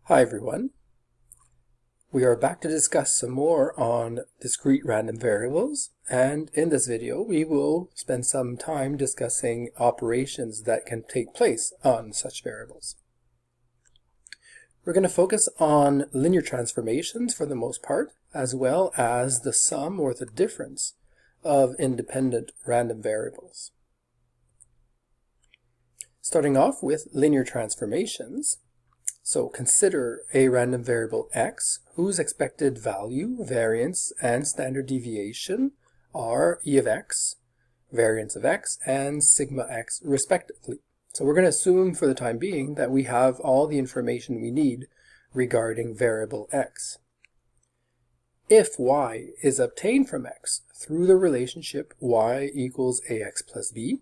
Hi everyone. We are back to discuss some more on discrete random variables, and in this video we will spend some time discussing operations that can take place on such variables. We're going to focus on linear transformations for the most part, as well as the sum or the difference of independent random variables. Starting off with linear transformations. So consider a random variable x whose expected value, variance, and standard deviation are e of x, variance of x, and sigma x respectively. So we're going to assume for the time being that we have all the information we need regarding variable x. If y is obtained from x through the relationship y equals ax plus b,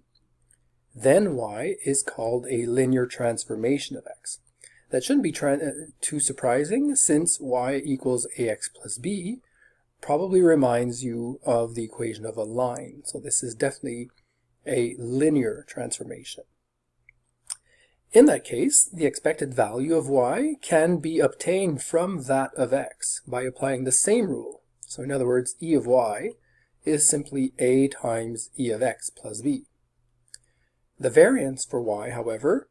then y is called a linear transformation of x. That shouldn't be too surprising, since y equals ax plus b probably reminds you of the equation of a line. So this is definitely a linear transformation. In that case, the expected value of y can be obtained from that of x by applying the same rule. So in other words, e of y is simply a times e of x plus b. The variance for y, however,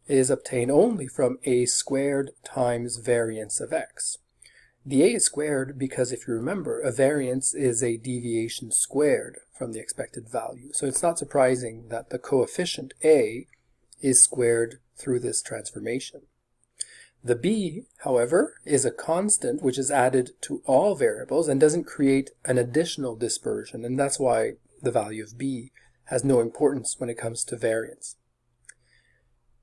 is obtained only from a squared times variance of x. The a is squared because, if you remember, a variance is a deviation squared from the expected value. So it's not surprising that the coefficient a is squared through this transformation. The b, however, is a constant which is added to all variables and doesn't create an additional dispersion, and that's why the value of b has no importance when it comes to variance.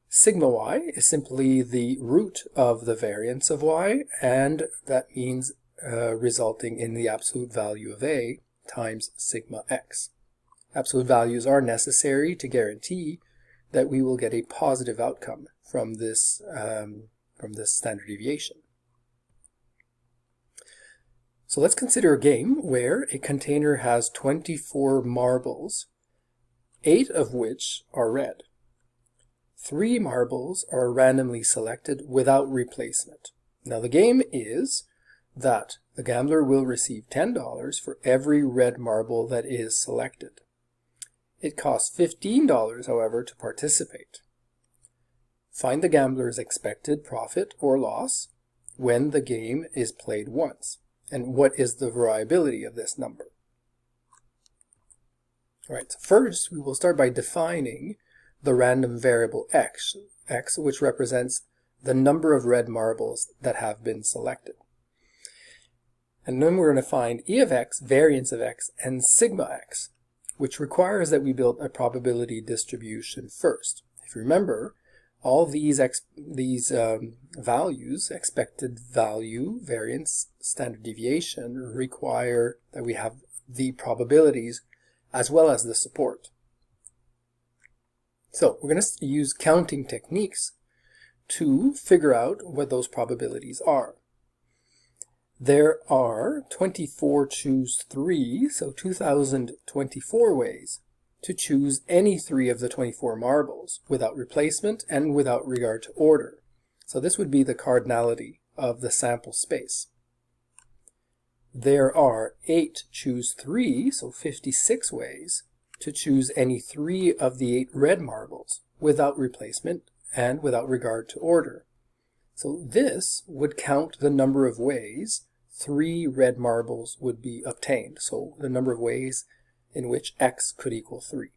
Sigma y is simply the root of the variance of y, and that means resulting in the absolute value of a times sigma x. Absolute values are necessary to guarantee that we will get a positive outcome from this standard deviation. So let's consider a game where a container has 24 marbles, 8 of which are red. 3 marbles are randomly selected without replacement. Now the game is that the gambler will receive $10 for every red marble that is selected. It costs $15, however, to participate. Find the gambler's expected profit or loss when the game is played once, and what is the variability of this number. All right, so first we will start by defining the random variable x, which represents the number of red marbles that have been selected. And then we're going to find e of x, variance of x, and sigma x, which requires that we build a probability distribution first. If you remember, all these values, expected value, variance, standard deviation, require that we have the probabilities as well as the support. So we're going to use counting techniques to figure out what those probabilities are. There are 24 choose 3, so 2024 ways to choose any 3 of the 24 marbles without replacement and without regard to order. So this would be the cardinality of the sample space. There are 8 choose 3, so 56 ways to choose any 3 of the 8 red marbles without replacement and without regard to order. So this would count the number of ways 3 red marbles would be obtained. So the number of ways in which x could equal 3.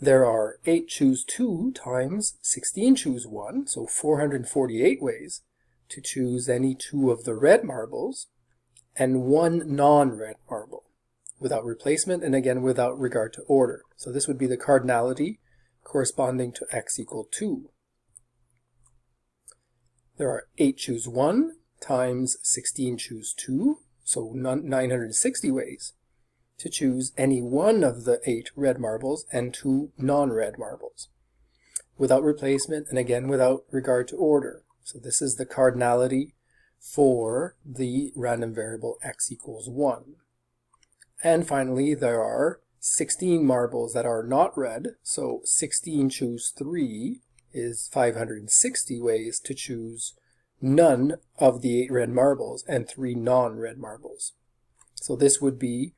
There are 8 choose 2 times 16 choose 1, so 448 ways to choose any 2 of the red marbles and 1 non-red marble without replacement and again without regard to order. So this would be the cardinality corresponding to x equal 2. There are 8 choose 1 times 16 choose 2, so 960 ways to choose any 1 of the 8 red marbles and 2 non-red marbles without replacement and again without regard to order. So this is the cardinality for the random variable x equals 1. And finally, there are 16 marbles that are not red, so 16 choose 3 is 560 ways to choose none of the 8 red marbles and 3 non-red marbles. So this would be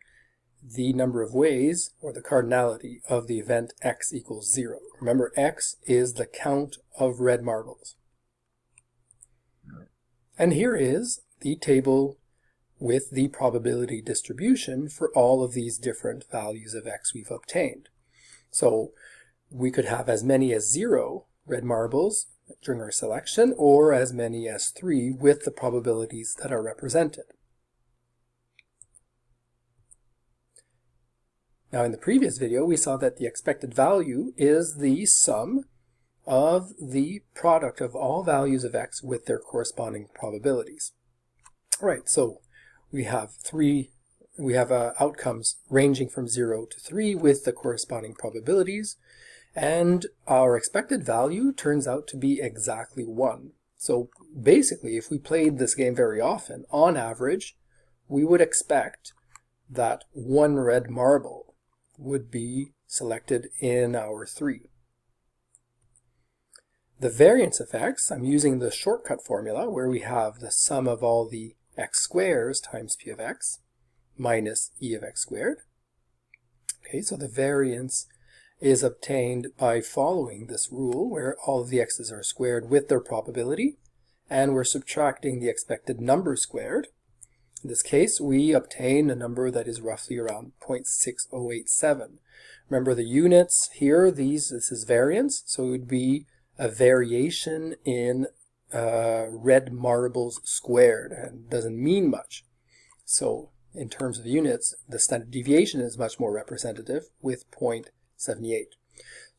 the number of ways, or the cardinality, of the event x equals 0. Remember, x is the count of red marbles. And here is the table with the probability distribution for all of these different values of x we've obtained. So we could have as many as 0 red marbles during our selection, or as many as 3 with the probabilities that are represented. Now in the previous video we saw that the expected value is the sum of the product of all values of x with their corresponding probabilities. Alright, so we have outcomes ranging from 0 to 3 with the corresponding probabilities, and our expected value turns out to be exactly 1. So basically, if we played this game very often, on average, we would expect that 1 red marble would be selected in our 3. The variance of x, I'm using the shortcut formula where we have the sum of all the x squares times p of x minus e of x squared. Okay, so the variance is obtained by following this rule where all of the x's are squared with their probability, and we're subtracting the expected number squared. In this case, we obtain a number that is roughly around 0.6087. Remember the units here, this is variance, so it would be a variation in red marbles squared, and doesn't mean much. So in terms of units, the standard deviation is much more representative with 0.78.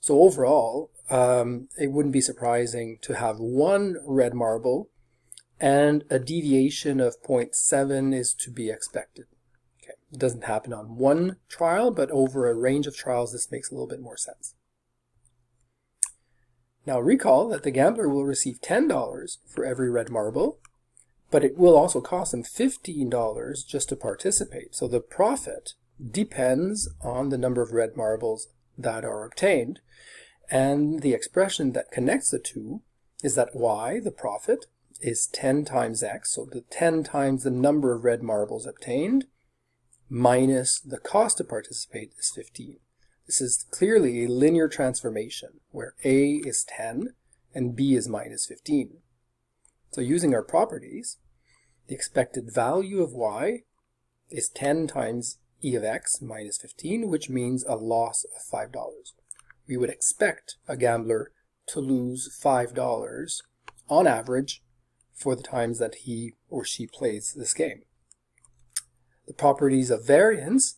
So overall, it wouldn't be surprising to have 1 red marble and a deviation of 0.7 is to be expected. Okay. It doesn't happen on one trial, but over a range of trials this makes a little bit more sense. Now recall that the gambler will receive $10 for every red marble, but it will also cost him $15 just to participate. So the profit depends on the number of red marbles that are obtained, and the expression that connects the two is that y, the profit, is 10 times x, so the 10 times the number of red marbles obtained, minus the cost to participate is 15. This is clearly a linear transformation where a is 10 and b is minus 15. So using our properties, the expected value of y is 10 times e of x minus 15, which means a loss of $5. We would expect a gambler to lose $5 on average for the times that he or she plays this game. The properties of variance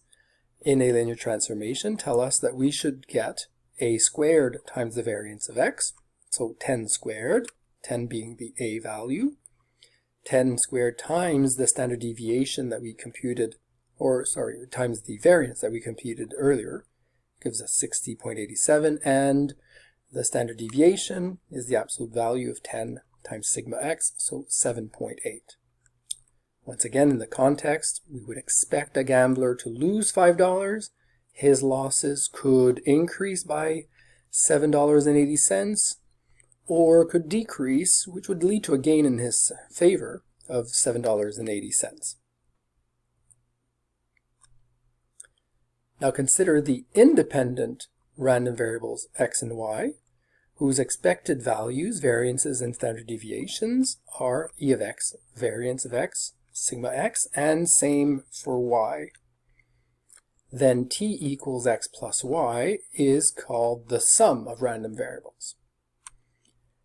in a linear transformation tell us that we should get a squared times the variance of x, so 10 squared, 10 being the a value, 10 squared times the standard deviation that we computed, times the variance that we computed earlier, gives us 60.87, and the standard deviation is the absolute value of 10 times sigma x, so 7.8. Once again, in the context, we would expect a gambler to lose $5. His losses could increase by $7.80, or could decrease, which would lead to a gain in his favor of $7.80. Now consider the independent random variables x and y, whose expected values, variances, and standard deviations are e of x, variance of x, sigma x, and same for y. Then t equals x plus y is called the sum of random variables.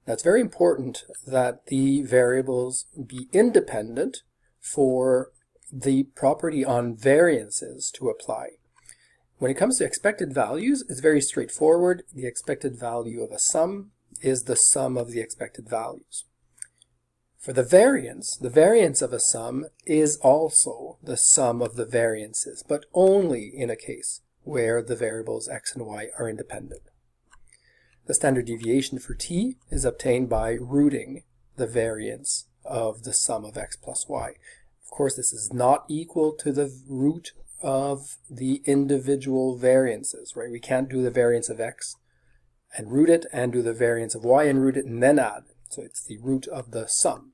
Now it's very important that the variables be independent for the property on variances to apply. When it comes to expected values, it's very straightforward. The expected value of a sum is the sum of the expected values. For the variance of a sum is also the sum of the variances, but only in a case where the variables x and y are independent. The standard deviation for t is obtained by rooting the variance of the sum of x plus y. Of course, this is not equal to the root of the individual variances, right? We can't do the variance of x and root it, and do the variance of y and root it, and then add. So it's the root of the sum.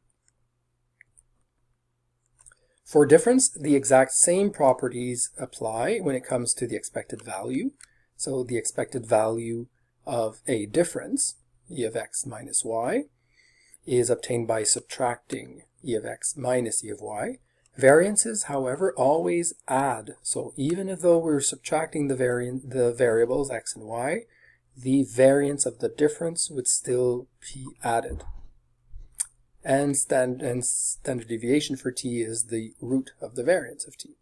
For difference, the exact same properties apply when it comes to the expected value. So the expected value of a difference, e of x minus y, is obtained by subtracting e of x minus e of y. Variances, however, always add. So even if though we're subtracting the variables x and y, the variance of the difference would still be added. And standard deviation for t is the root of the variance of t.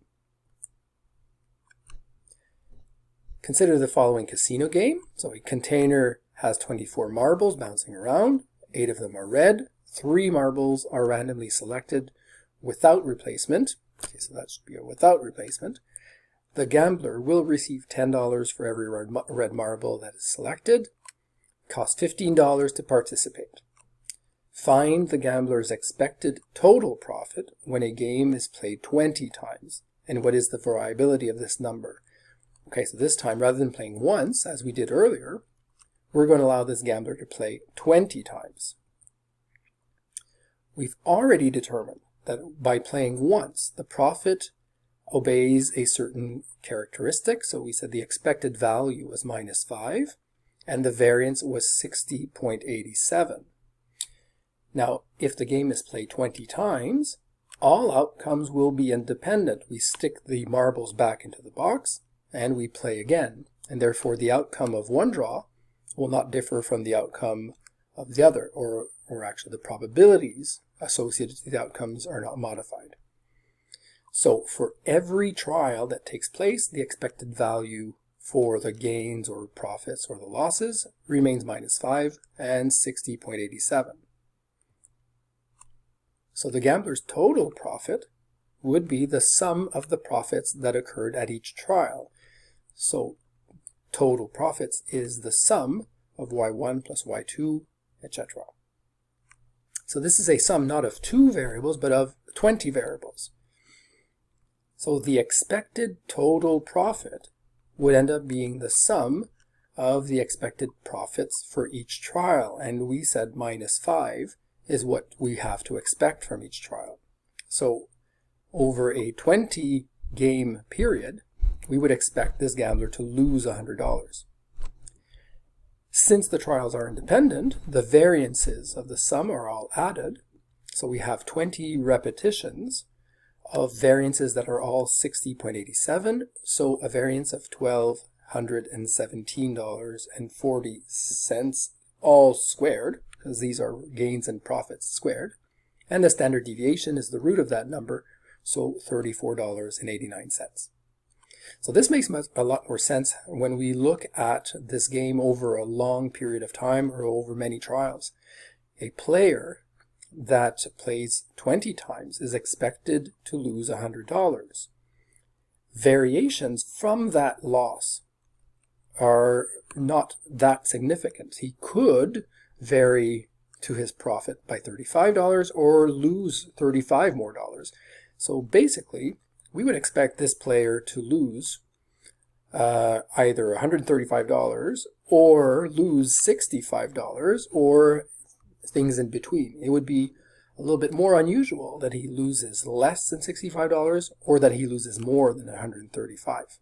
Consider the following casino game. So a container has 24 marbles bouncing around. 8 of them are red. 3 marbles are randomly selected without replacement. Okay, so that should be a without replacement. The gambler will receive $10 for every red marble that is selected. Costs $15 to participate. Find the gambler's expected total profit when a game is played 20 times. And what is the variability of this number? Okay, so this time, rather than playing once, as we did earlier, we're going to allow this gambler to play 20 times. We've already determined that by playing once, the profit obeys a certain characteristic. So we said the expected value was minus 5, and the variance was 60.87. Now, if the game is played 20 times, all outcomes will be independent. We stick the marbles back into the box, and we play again. And therefore, the outcome of one draw will not differ from the outcome of the other, or actually the probabilities associated to the outcomes are not modified. So for every trial that takes place, the expected value for the gains or profits or the losses remains minus 5 and 60.87. So the gambler's total profit would be the sum of the profits that occurred at each trial. So total profits is the sum of y1 plus y2, etc. So this is a sum not of 2 variables, but of 20 variables. So the expected total profit would end up being the sum of the expected profits for each trial. And we said minus 5 is what we have to expect from each trial. So over a 20 game period, we would expect this gambler to lose $100. Since the trials are independent, the variances of the sum are all added. So we have 20 repetitions of variances that are all 60.87. So a variance of $1,217.40, all squared, because these are gains and profits squared. And the standard deviation is the root of that number, so $34.89. So this makes a lot more sense when we look at this game over a long period of time or over many trials. A player that plays 20 times is expected to lose $100. Variations from that loss are not that significant. He could vary to his profit by $35 or lose $35 more. So basically, we would expect this player to lose either $135 or lose $65 or things in between. It would be a little bit more unusual that he loses less than $65 or that he loses more than $135.